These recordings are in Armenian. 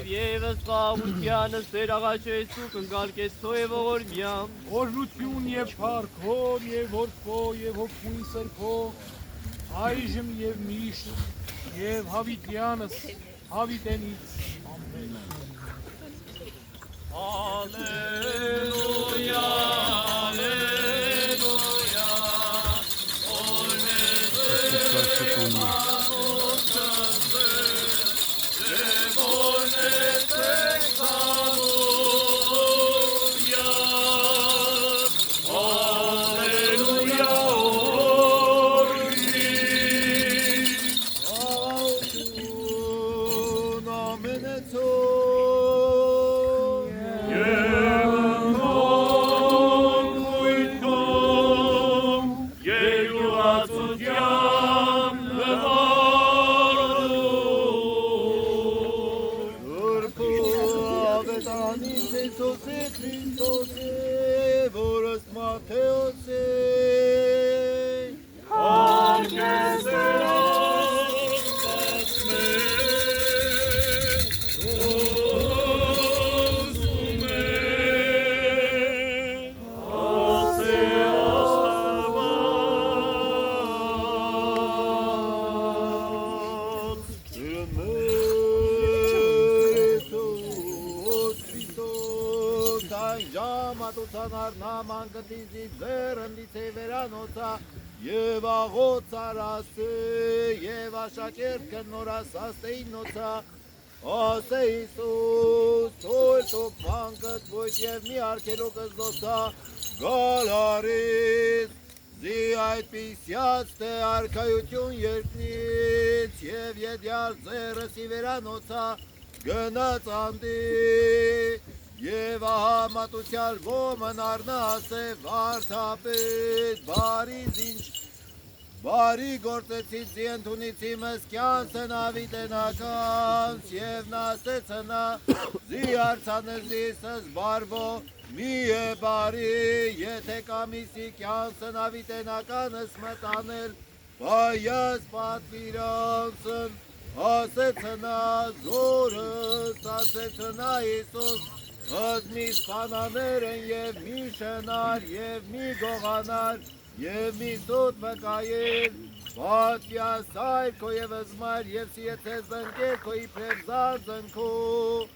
Եվս խաղությանս Տեր աղաչեցու կնկալկես թո և ողորմյամ Օրհնություն և փառքով և Որդու և Հոգու սրբո այժմ և միշտ և հավիտյանս հավիտենից ամեն Ալելույա Ալելույա Եվ աղոց արասը, և աշակերտ կնորաս աստեին նոցա, ասե Իսուս, թույլ թուք մանկըտ ոյտ և մի արկելոքս դոսա, գալարիս, զի այդպիսյաց թե արկայություն երկնից, և եդյալ ձերս իվերանոցա, գնաց անդի, և ահա մատուցյալ ոմն առնասե վարդապետ, բարի գործեցից զիենթունիցի մսկյանցն ավիտենականց, և նասեցնա զի արցանեզիսս բարվո, մի է բարի, եթե կամիսի կյանցն ավիտենականս մտանել, բայաս պատվիրանցն, ասեցնա զորս, ասեցնա Իսուս, Հզմի սպանաներ են և մի շնար, և մի գողանար, և մի սուտ վկայել, պատվյասայր քո և զմար, և սիեթե զնկեր քո իբրև զանձնքու,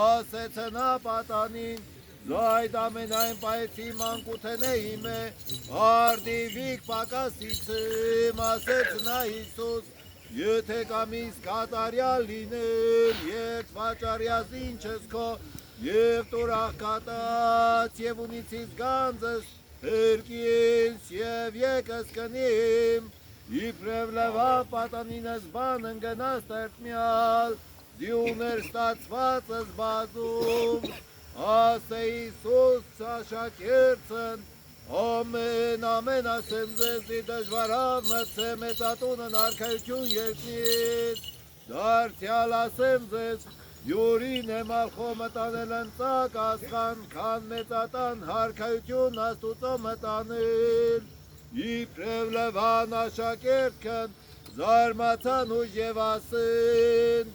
ասեցնա պատանին, զայդ ամենայն պայեցի մանկութենե իմե, արդիվիկ պակասիցım, ասեցնա Իսուս, եթե կամիս կատարյալ լինել, երդ վաճարյազ ինչս քո, և տուրախ կատած, և ունիցից գանձս հրկիս, և եկս կնիմ, իբրև լվավ պատանինս բան ընգնաս տրտմյալ, դիուներ ստացվածս բազում, ասե Իսուս աշակերցն, ամեն ասեմ ձեզի դժվարավ մծե մեծատունն արքայություն երկնից, դարձյալ ասեմ ձեզ, յուրին է մալխո մտանել ընծակ ասխան, քան մեծատան հարքայություն աստուծո մտանել, իբրև լվան աշակերտքն, զարմացան ուժ և ասեն,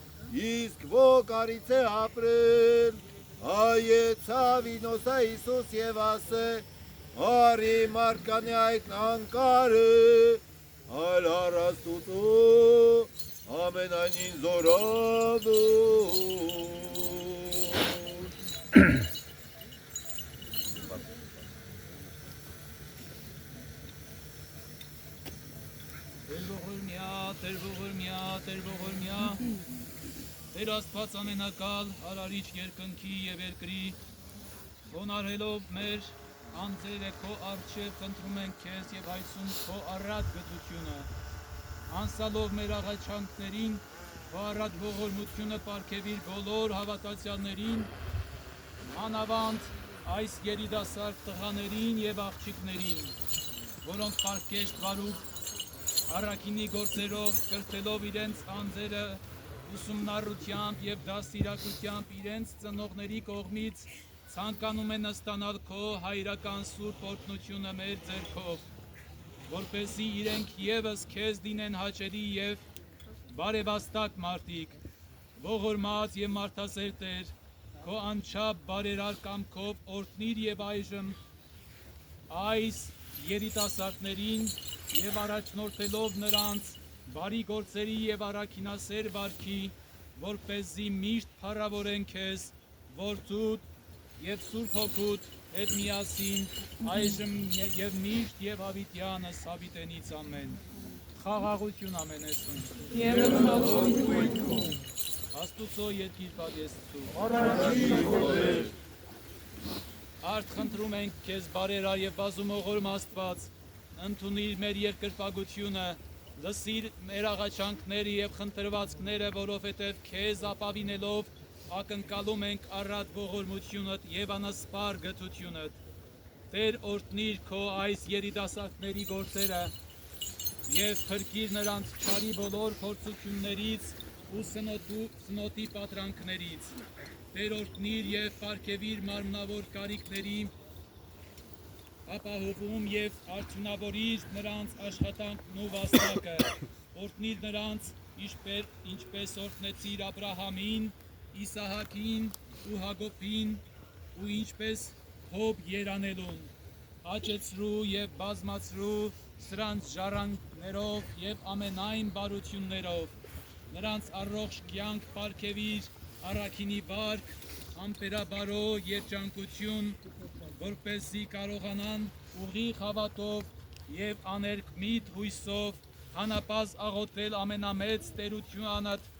իսկ ո կարից է ապրել, հայեցավ ինոսա Իսուս և ասե, արի մարդկանի այդ անկարը, այլ առաստուծու, ամենանին զորավը, Տեր ողորմյա, Տեր Աստված ամենակալ, արարիչ երկնքի և երկրի, խոնարհելով մեր անձերը քո առջև խնդրում ենք քեզ և հայցում քո առատ գթությունը, անսալով մեր աղաչանքներին, քո առատ ողորմությունը պարգևիր բոլոր հավատացյալներին, մանավանդ այս երիտասարդ տղաներին և աղջիկներին, որոնք պարգևշտ վարուկ առաքինի գործերով կրթելով իրենց անձերը ուսումնառությամբ և դաստիարակությամբ իրենց ծնողների կողմից ցանկանում են ստանալ քո հայրական սուրբ օրհնությունը մեր ձեռքով, որպեսզի իրենք ևս քեզ լինեն հաճելի և բարեբաստակ մարդիկ, ողորմած եւ մարդասեր Տեր, քո անչափ բարերար կամքով օրհնիր եւ այժմ այս երիտասարդներին եւ առաջնորդելով նրանց բարի գործերի եւ առաքինասեր վարքի, որպեսզի միշտ փառավորեն քեզ, որդուդ եւ Սուրբ Հոգուդ հետ միասին այժմ եւ միշտ եւ հավիտյանս հավիտենից ամեն։ Խաղաղություն ամենեցուն։ Եվ ողորմություն։ Աստուծո երկիր պատեսություն։ Առաջին Արդ խնդրում ենք քեզ բարերար եւ բազումողորմ Աստված, ընդունիր մեր երկրպագությունը, լսիր մեր աղաչանքները եւ խնդրվածքները, որովհետեւ քեզ ապավինելով ակնկալում ենք առատ ողորմությունդ եւ անասպար գթությունդ։ Տեր օրհնիր քո այս երիտասարդների գործերը եւ փրկիր նրանց չարի բոլոր փորձություններից ու սնոտի պատրանքներից։ Տեր օրհնիր եւ պարգևիր մարմնավոր կարիքների ապահովում եւ արդյունավորիր նրանց աշխատանքն ու վաստակը։ Օրհնիր նրանց, ինչպես օրհնեցիր Աբրահամին, Իսահակին ու Հակոբին, ու ինչպես Հոբ երանելուն, աճեցրու եւ բազմացրու սրանց ժառանգներով եւ ամենայն բարություններով, նրանց առողջ կյանք պարգևիր, առաքինի վարք, ամպերաբարո երջանկություն, որպեսզի կարողանան ուղիղ հավատով եւ աներկմիտ հույսով հանապազ աղոթել ամենամեծ տերությանդ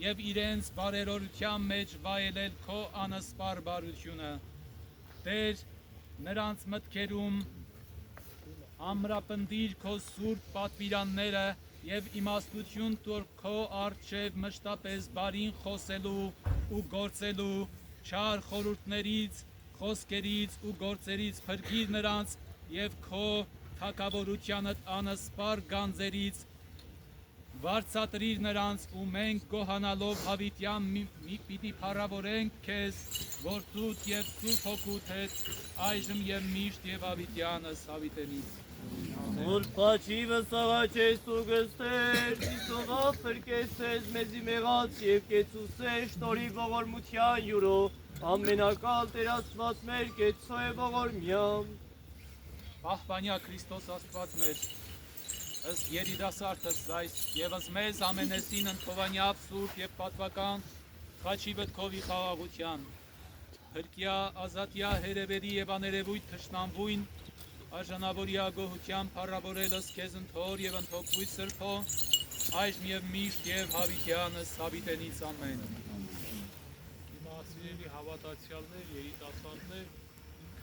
եւ իրենց բարերարության մեջ վայելել քո անասպար բարությունը։ Տեր, նրանց մտքերում ամրապնդիր քո սուրբ պատվիրանները եւ իմաստություն տուր քո առջև մշտապես բարին խոսելու ու գործելու, չար խորհուրդներից, խոսքերից ու գործերից փրկիր նրանց եւ քո թագավորությանդ անասպար գանձերից վարձատրիր նրանց ու մենք գոհանալով հավիտյան պիտի փառավորենք քեզ, որդուդ եւ Սուրբ Հոգուդ հետ, այժմ եւ միշտ եւ հավիտյանս հավիտենից։ Ուրբաչիվս աղաչես ու գստեր, իսողա պրկեսես մեզի մեղած և կեցուսես շտորի ողորմության յուրո, ամենակալ տերացված մեր կեցո է ողորմյամ։ Պահպանյա Քրիստոս Աստված մեր, ըստ երիտասարդս այս եւս մեզ ամենեսին ընթովանյապ սուրբ եւ պատվական խաչիվդ քովի խաղաղության, հրկյա ազատյա հերևերի եւ աներևույթ թշնամվույն, արժանավորյա գոհության փառավորելս քեզ ընթոր եւ ընթոքույց սրբո, այժմ եւ միշտ եւ հավիտյանս հավիտենից ամեն։ Սիրելի հավատացյալներ, երիտասարդներ,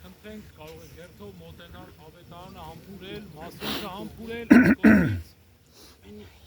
խնդրենք կարող եք հերթով մոտենալ ավետարանը համբուրել, մասունքը համբուրել, կողմից